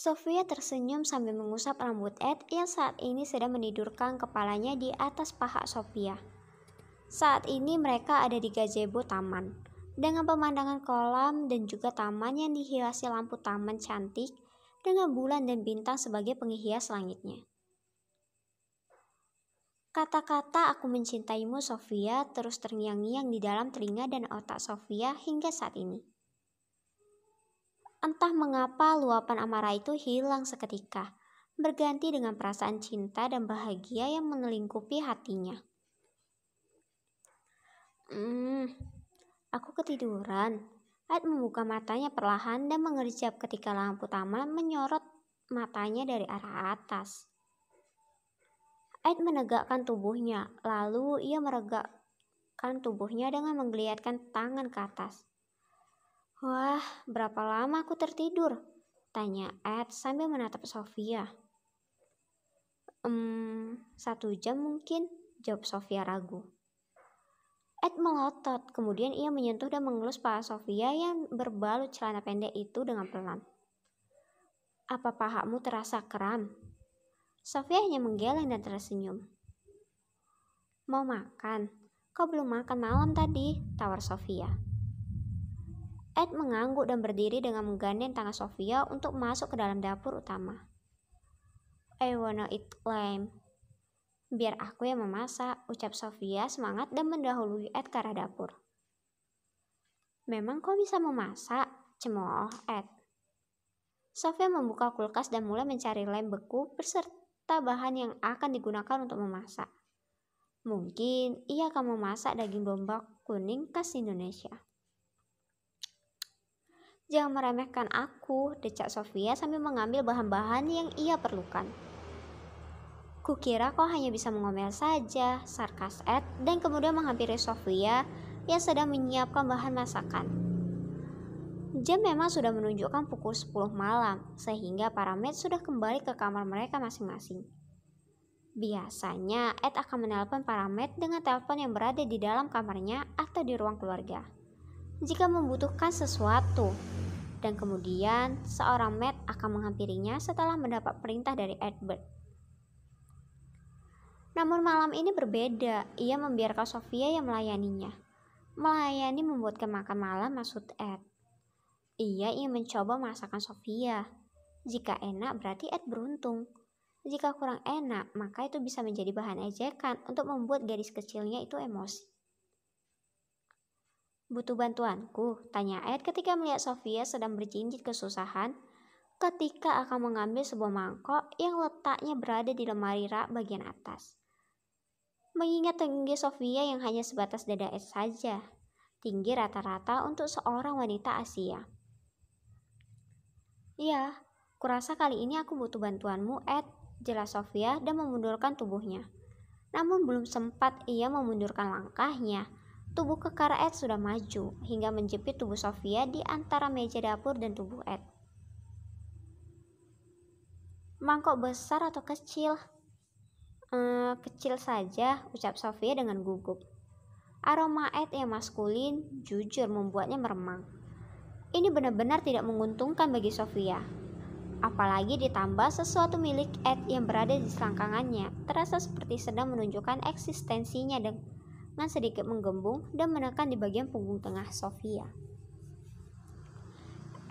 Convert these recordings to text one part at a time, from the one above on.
Sofia tersenyum sambil mengusap rambut Ed yang saat ini sedang menidurkan kepalanya di atas paha Sofia. Saat ini mereka ada di gazebo taman, dengan pemandangan kolam dan juga taman yang dihiasi lampu taman cantik dengan bulan dan bintang sebagai penghias langitnya. Kata-kata "aku mencintaimu" Sofia terus terngiang-ngiang di dalam telinga dan otak Sofia hingga saat ini. Entah mengapa luapan amarah itu hilang seketika, berganti dengan perasaan cinta dan bahagia yang melingkupi hatinya. Aku ketiduran. Ed membuka matanya perlahan dan mengerjap ketika lampu taman menyorot matanya dari arah atas. Ed menegakkan tubuhnya, lalu ia meregakkan tubuhnya dengan menggeliatkan tangan ke atas. "Wah, berapa lama aku tertidur?" tanya Ed sambil menatap Sofia. 1 jam mungkin," jawab Sofia ragu. Ed melotot, kemudian ia menyentuh dan mengelus paha Sofia yang berbalut celana pendek itu dengan pelan. "Apa pahamu terasa kram?" Sofia hanya menggeleng dan tersenyum. "Mau makan? Kau belum makan malam tadi," tawar Sofia. Ed mengangguk dan berdiri dengan menggandeng tangan Sofia untuk masuk ke dalam dapur utama. "I wanna eat lamb." "Biar aku yang memasak," ucap Sofia semangat dan mendahului Ed ke arah dapur. "Memang kau bisa memasak?" cemooh Ed. Sofia membuka kulkas dan mulai mencari lem beku beserta bahan yang akan digunakan untuk memasak. Mungkin ia akan memasak daging domba kuning khas Indonesia. "Jangan meremehkan aku," decak Sofia sambil mengambil bahan-bahan yang ia perlukan. "Kukira kau hanya bisa mengomel saja," sarkas Ed dan kemudian menghampiri Sofia yang sedang menyiapkan bahan masakan. Jam memang sudah menunjukkan pukul 10 malam, sehingga para maid sudah kembali ke kamar mereka masing-masing. Biasanya Ed akan menelpon para maid dengan telepon yang berada di dalam kamarnya atau di ruang keluarga jika membutuhkan sesuatu, dan kemudian seorang maid akan menghampirinya setelah mendapat perintah dari Edward. Namun malam ini berbeda, ia membiarkan Sofia yang melayaninya. Melayani membuatkan makan malam maksud Ed. Ia ingin mencoba masakan Sofia. Jika enak berarti Ed beruntung. Jika kurang enak, maka itu bisa menjadi bahan ejekan untuk membuat gadis kecilnya itu emosi. "Butuh bantuanku?" tanya Ed ketika melihat Sofia sedang berjinjit kesusahan ketika akan mengambil sebuah mangkok yang letaknya berada di lemari rak bagian atas. Mengingat tinggi Sofia yang hanya sebatas dada Ed saja, tinggi rata-rata untuk seorang wanita Asia. "Ya, kurasa kali ini aku butuh bantuanmu, Ed," jelas Sofia dan memundurkan tubuhnya. Namun belum sempat ia memundurkan langkahnya, tubuh kekar Ed sudah maju hingga menjepit tubuh Sofia di antara meja dapur dan tubuh Ed. "Mangkok besar atau kecil?" Kecil saja," ucap Sofia dengan gugup. Aroma Ed yang maskulin jujur membuatnya meremang. Ini benar-benar tidak menguntungkan bagi Sofia. Apalagi ditambah sesuatu milik Ed yang berada di selangkangannya terasa seperti sedang menunjukkan eksistensinya dengan sedikit menggembung dan menekan di bagian punggung tengah Sofia.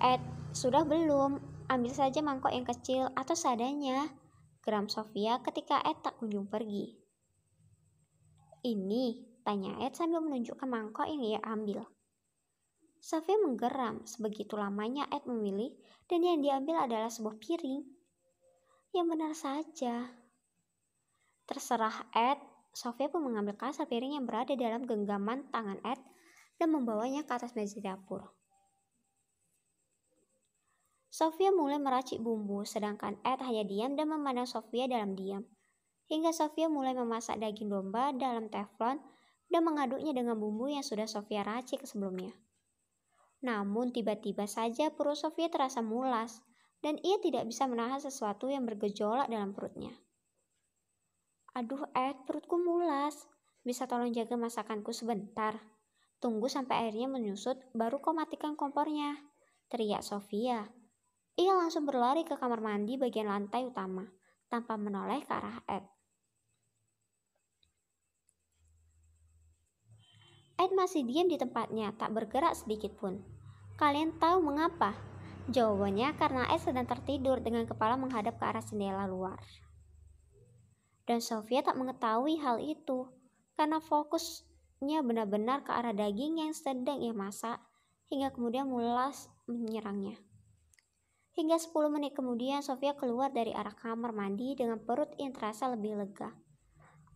"Ed, sudah belum? Ambil saja mangkok yang kecil atau seadanya," geram Sofia ketika Ed tak kunjung pergi. "Ini?" tanya Ed sambil menunjukkan mangkok yang ia ambil. Sofia menggeram, sebegitu lamanya Ed memilih dan yang diambil adalah sebuah piring. Yang benar saja. Terserah Ed, Sofia pun mengambil kasar piring yang berada dalam genggaman tangan Ed dan membawanya ke atas meja dapur. Sofia mulai meracik bumbu, sedangkan Ed hanya diam dan memandang Sofia dalam diam. Hingga Sofia mulai memasak daging domba dalam teflon dan mengaduknya dengan bumbu yang sudah Sofia racik sebelumnya. Namun tiba-tiba saja perut Sofia terasa mulas dan ia tidak bisa menahan sesuatu yang bergejolak dalam perutnya. "Aduh Ed, perutku mulas. Bisa tolong jaga masakanku sebentar? Tunggu sampai airnya menyusut baru kau matikan kompornya," teriak Sofia. Ia langsung berlari ke kamar mandi bagian lantai utama, tanpa menoleh ke arah Ed. Ed masih diam di tempatnya, tak bergerak sedikit pun. Kalian tahu mengapa? Jawabannya karena Ed sedang tertidur dengan kepala menghadap ke arah jendela luar. Dan Sofia tak mengetahui hal itu, karena fokusnya benar-benar ke arah daging yang sedang ia masak, hingga kemudian mulas menyerangnya. Hingga 10 menit kemudian Sofia keluar dari arah kamar mandi dengan perut yang terasa lebih lega.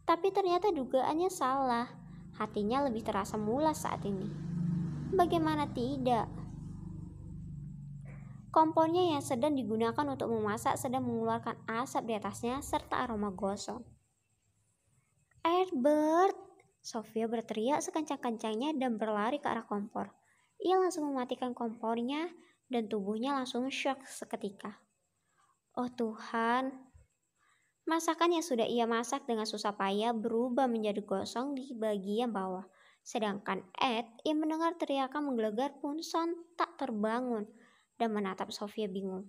Tapi ternyata dugaannya salah, hatinya lebih terasa mulas saat ini. Bagaimana tidak? Kompornya yang sedang digunakan untuk memasak sedang mengeluarkan asap di atasnya serta aroma gosong. Edward! Sofia berteriak sekencang-kencangnya dan berlari ke arah kompor. Ia langsung mematikan kompornya dan tubuhnya langsung syok seketika. Oh Tuhan! Masakan yang sudah ia masak dengan susah payah berubah menjadi gosong di bagian bawah. Sedangkan Ed yang mendengar teriakan menggelegar pun sontak terbangun dan menatap Sofia bingung.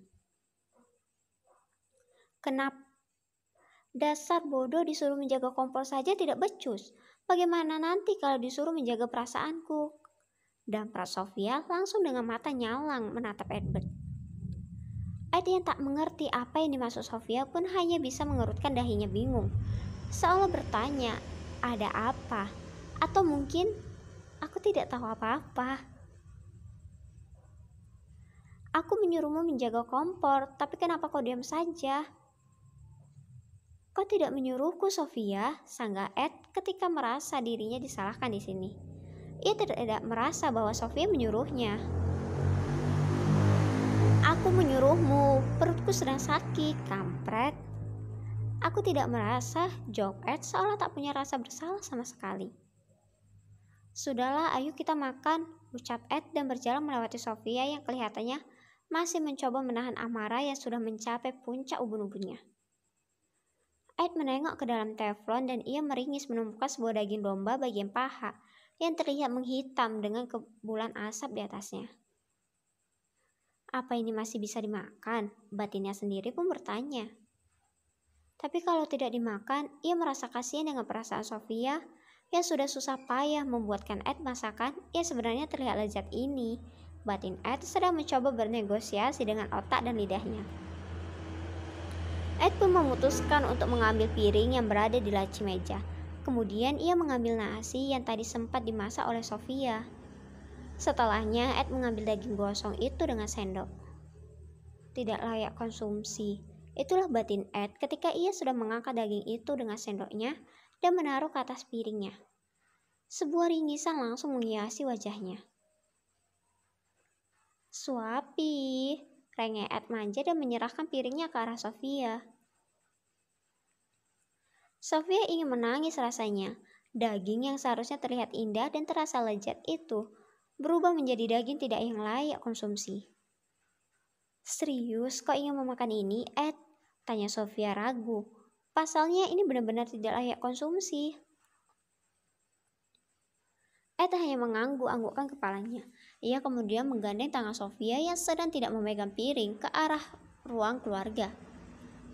Kenapa? Dasar bodoh, disuruh menjaga kompor saja tidak becus. Bagaimana nanti kalau disuruh menjaga perasaanku? Damprat Sofia langsung dengan mata nyalang menatap Edward. Ed yang tak mengerti apa yang dimaksud Sofia pun hanya bisa mengerutkan dahinya bingung. Seolah bertanya, ada apa? Atau mungkin aku tidak tahu apa-apa. Aku menyuruhmu menjaga kompor, tapi kenapa kau diam saja? Kau tidak menyuruhku, Sofia, sanggah Ed ketika merasa dirinya disalahkan di sini. Ia tidak merasa bahwa Sofia menyuruhnya. Aku menyuruhmu, perutku sedang sakit, kampret. Aku tidak merasa, jawab Ed seolah tak punya rasa bersalah sama sekali. Sudahlah, ayo kita makan, ucap Ed dan berjalan melewati Sofia yang kelihatannya masih mencoba menahan amarah yang sudah mencapai puncak ubun-ubunnya. Ed menengok ke dalam teflon dan ia meringis menemukan sebuah daging domba bagian paha yang terlihat menghitam dengan kepulan asap di atasnya. Apa ini masih bisa dimakan? Batinnya sendiri pun bertanya. Tapi kalau tidak dimakan, ia merasa kasihan dengan perasaan Sofia yang sudah susah payah membuatkan Ed masakan yang sebenarnya terlihat lezat ini. Batin Ed sedang mencoba bernegosiasi dengan otak dan lidahnya. Ed pun memutuskan untuk mengambil piring yang berada di laci meja. Kemudian ia mengambil nasi yang tadi sempat dimasak oleh Sofia. Setelahnya Ed mengambil daging gosong itu dengan sendok. Tidak layak konsumsi. Itulah batin Ed ketika ia sudah mengangkat daging itu dengan sendoknya dan menaruh ke atas piringnya. Sebuah ringisan langsung menghiasi wajahnya. Suapi, rengek Ed manja dan menyerahkan piringnya ke arah Sofia. Sofia ingin menangis rasanya. Daging yang seharusnya terlihat indah dan terasa lezat itu berubah menjadi daging tidak yang layak konsumsi. Serius, kau ingin memakan ini, Ed? Tanya Sofia ragu. Pasalnya ini benar-benar tidak layak konsumsi. Ed hanya mengangguk-anggukkan kepalanya. Ia kemudian menggandeng tangan Sofia yang sedang tidak memegang piring ke arah ruang keluarga.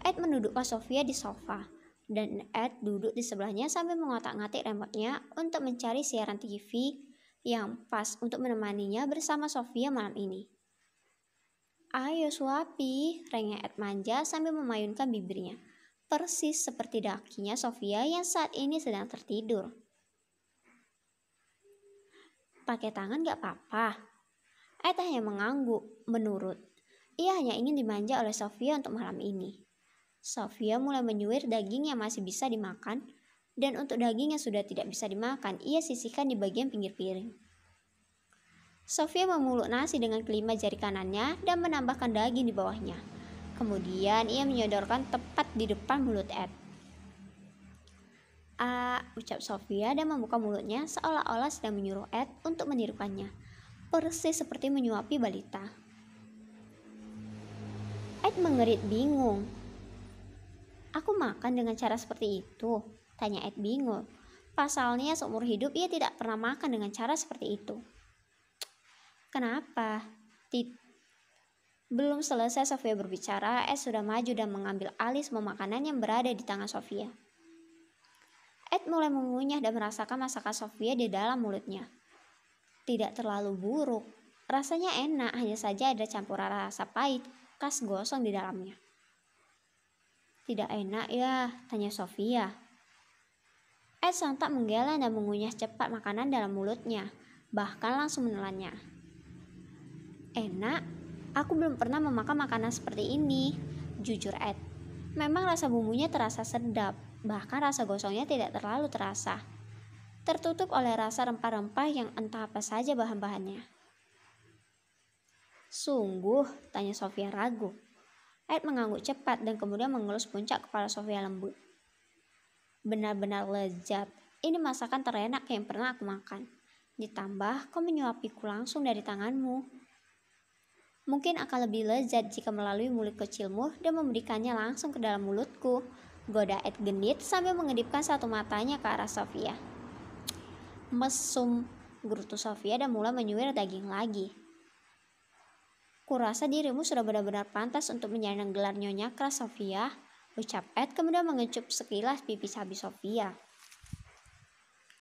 Ed mendudukkan Sofia di sofa, dan Ed duduk di sebelahnya sambil mengotak-ngatik remote-nya untuk mencari siaran TV yang pas untuk menemaninya bersama Sofia malam ini. Ayo suapi, rengek Ed manja sambil memayunkan bibirnya. Persis seperti dakinya Sofia yang saat ini sedang tertidur. Pakai tangan gak apa-apa. Ed hanya mengangguk, menurut. Ia hanya ingin dimanja oleh Sofia untuk malam ini. Sofia mulai menyuir daging yang masih bisa dimakan, dan untuk daging yang sudah tidak bisa dimakan, ia sisihkan di bagian pinggir piring. Sofia memuluk nasi dengan kelima jari kanannya dan menambahkan daging di bawahnya. Kemudian ia menyodorkan tepat di depan mulut Ed. Ucap Sofia dan membuka mulutnya seolah-olah sedang menyuruh Ed untuk menirukannya. Persis seperti menyuapi balita. Ed mengerit bingung. Aku makan dengan cara seperti itu? Tanya Ed bingung. Pasalnya seumur hidup ia tidak pernah makan dengan cara seperti itu. Kenapa? Belum selesai Sofia berbicara, Ed sudah maju dan mengambil alih semua makanan yang berada di tangan Sofia. Ed mulai mengunyah dan merasakan masakan Sofia di dalam mulutnya. Tidak terlalu buruk, rasanya enak, hanya saja ada campuran rasa pahit khas gosong di dalamnya. Tidak enak ya, tanya Sofia. Ed sontak menggeleng dan mengunyah cepat makanan dalam mulutnya, bahkan langsung menelannya. Enak? Aku belum pernah memakan makanan seperti ini, jujur Ed. Memang rasa bumbunya terasa sedap, bahkan rasa gosongnya tidak terlalu terasa. Tertutup oleh rasa rempah-rempah yang entah apa saja bahan-bahannya. Sungguh, tanya Sofia ragu. Ed mengangguk cepat dan kemudian mengelus puncak kepala Sofia lembut. Benar-benar lezat, ini masakan terenak yang pernah aku makan. Ditambah kau menyuapiku langsung dari tanganmu. Mungkin akan lebih lezat jika melalui mulut kecilmu dan memberikannya langsung ke dalam mulutku. Goda Ed genit sambil mengedipkan satu matanya ke arah Sofia. Mesum, gerutu Sofia dan mulai menyuir daging lagi. Kurasa dirimu sudah benar-benar pantas untuk menyandang gelar nyonya keras Sofia, ucap Ed kemudian mengecup sekilas pipi cabi Sofia.